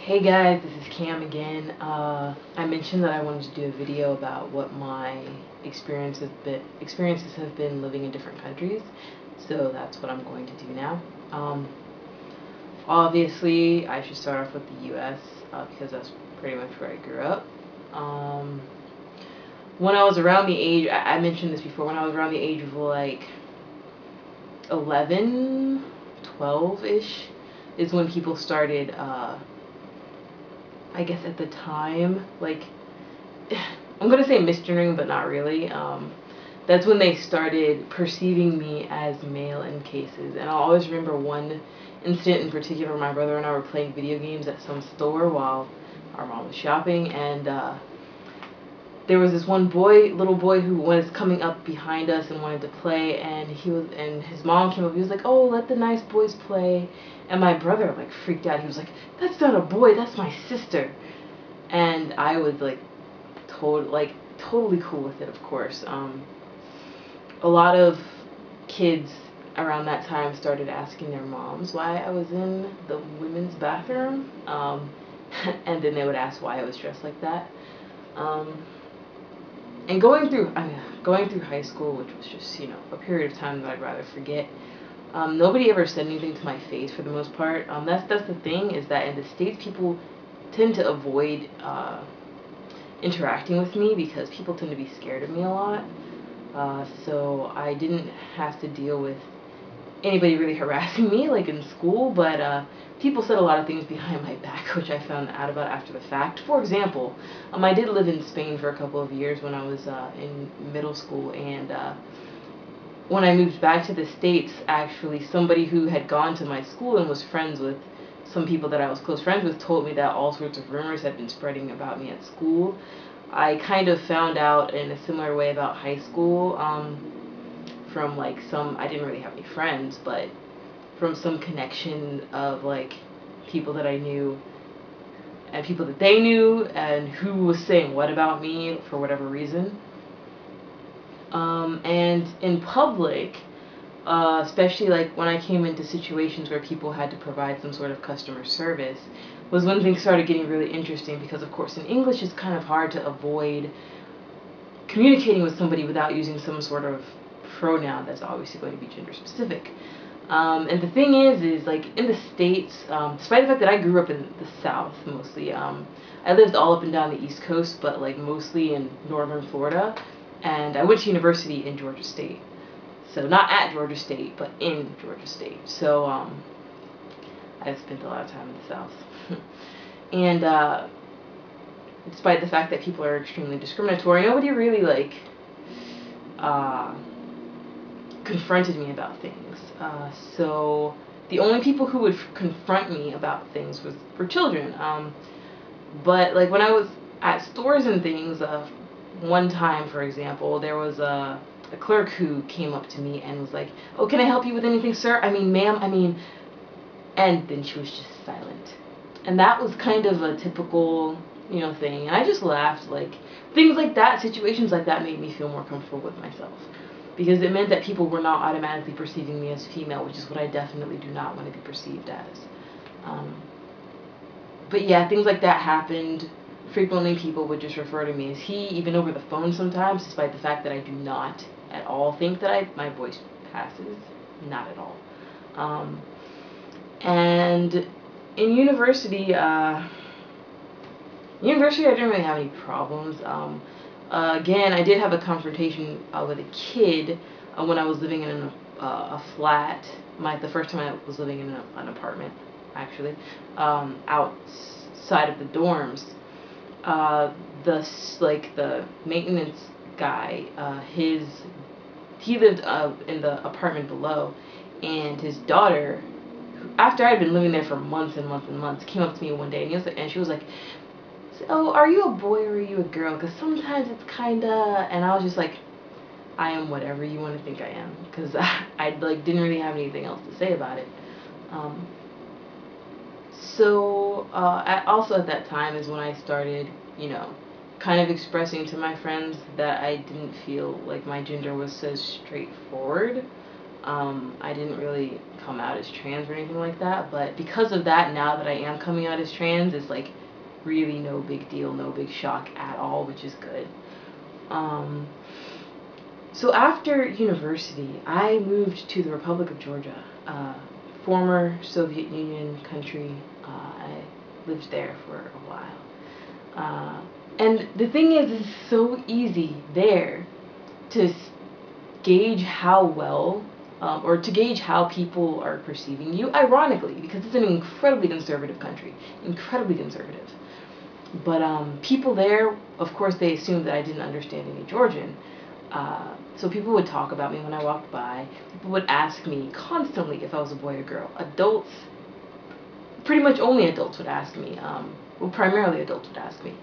Hey guys, this is Cam again. I mentioned that I wanted to do a video about what my experiences have been living in different countries, so that's what I'm going to do now. Obviously, I should start off with the U.S. Because that's pretty much where I grew up. When I was around the age, I mentioned this before, when I was around the age of like 11, 12-ish, is when people started I guess at the time, like, I'm gonna say misgendering, but not really. That's when they started perceiving me as male in cases. And I'll always remember one incident in particular. My brother and I were playing video games at some store while our mom was shopping, and there was this one little boy who was coming up behind us and wanted to play, and his mom came up. He was like, "Oh, let the nice boys play." And my brother like freaked out. He was like, "That's not a boy, that's my sister." And I was like totally cool with it, of course. A lot of kids around that time started asking their moms why I was in the women's bathroom, and then they would ask why I was dressed like that. And going through high school, which was just, a period of time that I'd rather forget, nobody ever said anything to my face for the most part. That's the thing, is that in the States, people tend to avoid interacting with me because people tend to be scared of me a lot. So I didn't have to deal with anybody really harassing me like in school, but people said a lot of things behind my back, which I found out about after the fact. For example, I did live in Spain for a couple of years when I was in middle school, and when I moved back to the States, actually somebody who had gone to my school and was friends with some people that I was close friends with told me that all sorts of rumors had been spreading about me at school. I kind of found out in a similar way about high school, from like I didn't really have any friends, but from some connection of like people that I knew and people that they knew, and who was saying what about me for whatever reason. And in public, especially like when I came into situations where people had to provide some sort of customer service, was when things started getting really interesting, because of course in English it's kind of hard to avoid communicating with somebody without using some sort of pronoun that's obviously going to be gender specific. And the thing is like in the States, despite the fact that I grew up in the South mostly, I lived all up and down the East Coast, but like mostly in northern Florida, and I went to university in Georgia State. So not at Georgia State, but in Georgia State. So I've spent a lot of time in the South. And despite the fact that people are extremely discriminatory, nobody really like confronted me about things. So the only people who would confront me about things were children. But like when I was at stores and things, one time, for example, there was a clerk who came up to me and was like, "Oh, can I help you with anything, sir? I mean, ma'am, I mean," and then she was just silent. And that was kind of a typical, thing. And I just laughed. Like, things like that, situations like that made me feel more comfortable with myself, because it meant that people were not automatically perceiving me as female, which is what I definitely do not want to be perceived as. But yeah, things like that happened frequently. People would just refer to me as he, even over the phone sometimes, despite the fact that I do not at all think that my voice passes. Not at all. And in university, I didn't really have any problems. Again, I did have a confrontation with a kid when I was living in a flat. The first time I was living in an apartment, actually, outside of the dorms. The maintenance guy, he lived in the apartment below, and his daughter, after I had been living there for months and months and months, came up to me one day, and she was like, "So, are you a boy or are you a girl? Because sometimes it's kinda," and I was just like, "I am whatever you want to think I am," because I like didn't really have anything else to say about it. So also at that time is when I started, kind of expressing to my friends that I didn't feel like my gender was so straightforward. I didn't really come out as trans or anything like that, but because of that, now that I am coming out as trans, it's like really no big deal, no big shock at all, which is good. So after university, I moved to the Republic of Georgia, former Soviet Union country. I lived there for a while. And the thing is, it's so easy there to gauge how well, or to gauge how people are perceiving you, ironically, because it's an incredibly conservative country. Incredibly conservative. But people there, of course, they assumed that I didn't understand any Georgian. So people would talk about me when I walked by. People would ask me constantly if I was a boy or girl. Adults, pretty much only adults would ask me. Well, primarily adults would ask me.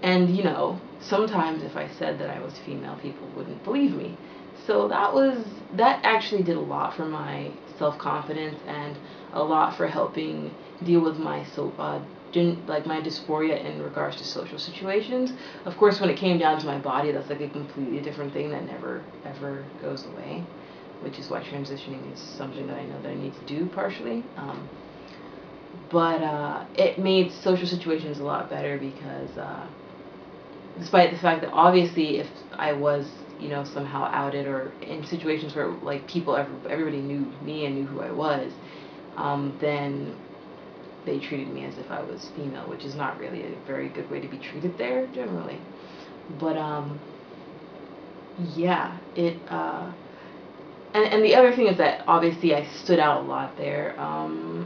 And, you know, sometimes if I said that I was female, people wouldn't believe me. So that actually did a lot for my self-confidence and a lot for helping deal with my my dysphoria in regards to social situations. Of course, when it came down to my body, that's like a completely different thing that never ever goes away, which is why transitioning is something that I know that I need to do partially. But it made social situations a lot better because despite the fact that obviously if I was, you know, somehow outed or in situations where like everybody knew me and knew who I was, then they treated me as if I was female, which is not really a very good way to be treated there generally. But yeah, and the other thing is that obviously I stood out a lot there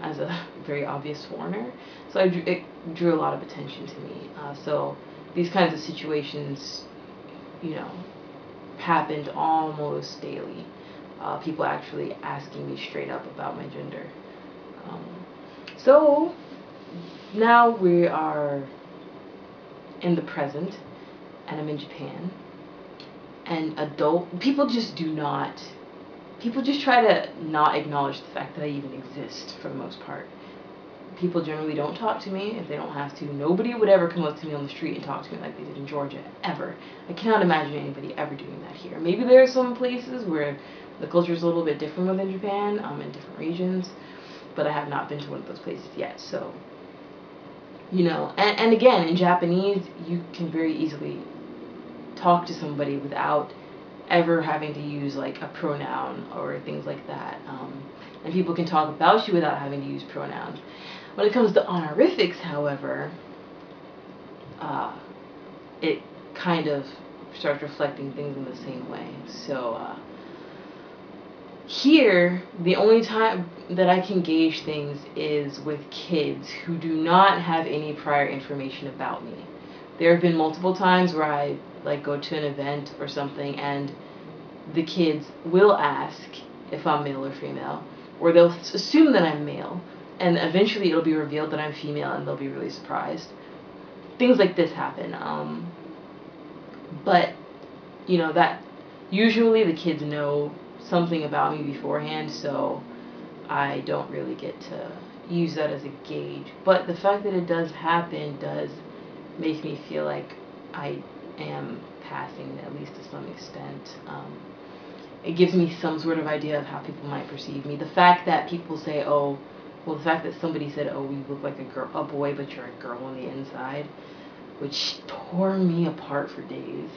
as a very obvious foreigner, so it drew a lot of attention to me. So these kinds of situations, you know, happened almost daily. People actually asking me straight up about my gender. So now we are in the present, and I'm in Japan, and people just try to not acknowledge the fact that I even exist for the most part. People generally don't talk to me if they don't have to. Nobody would ever come up to me on the street and talk to me like they did in Georgia, ever. I cannot imagine anybody ever doing that here. Maybe there are some places where the culture is a little bit different within Japan, in different regions, but I have not been to one of those places yet, so, you know, and again, in Japanese, you can very easily talk to somebody without ever having to use like a pronoun or things like that, and people can talk about you without having to use pronouns. When it comes to honorifics, however, it kind of starts reflecting things in the same way. So here, the only time that I can gauge things is with kids who do not have any prior information about me. There have been multiple times where I like go to an event or something and the kids will ask if I'm male or female, or they'll assume that I'm male, and eventually it'll be revealed that I'm female and they'll be really surprised. Things like this happen. But, you know, that usually the kids know something about me beforehand, so I don't really get to use that as a gauge. But the fact that it does happen does make me feel like I am passing, at least to some extent. It gives me some sort of idea of how people might perceive me. The fact that people say, oh, well, the fact that somebody said, oh, you look like a boy, but you're a girl on the inside, which tore me apart for days.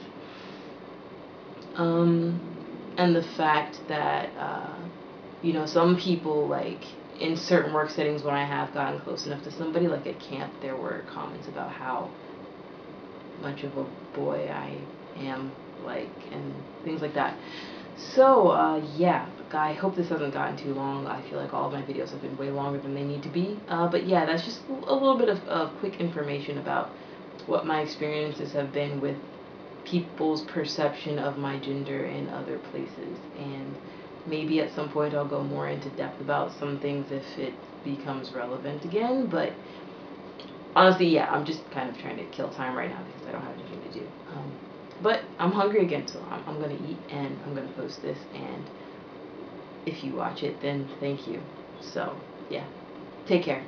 And the fact that, you know, some people, like, in certain work settings when I have gotten close enough to somebody, like at camp, there were comments about how much of a boy I am, like, and things like that. So, yeah, I hope this hasn't gotten too long. I feel like all of my videos have been way longer than they need to be. But yeah, that's just a little bit of quick information about what my experiences have been with people's perception of my gender in other places. And maybe at some point I'll go more into depth about some things if it becomes relevant again. But honestly, yeah, I'm just kind of trying to kill time right now because I don't have anything to do. But I'm hungry again, so I'm going to eat and I'm going to post this. And if you watch it, then thank you. So, yeah, take care.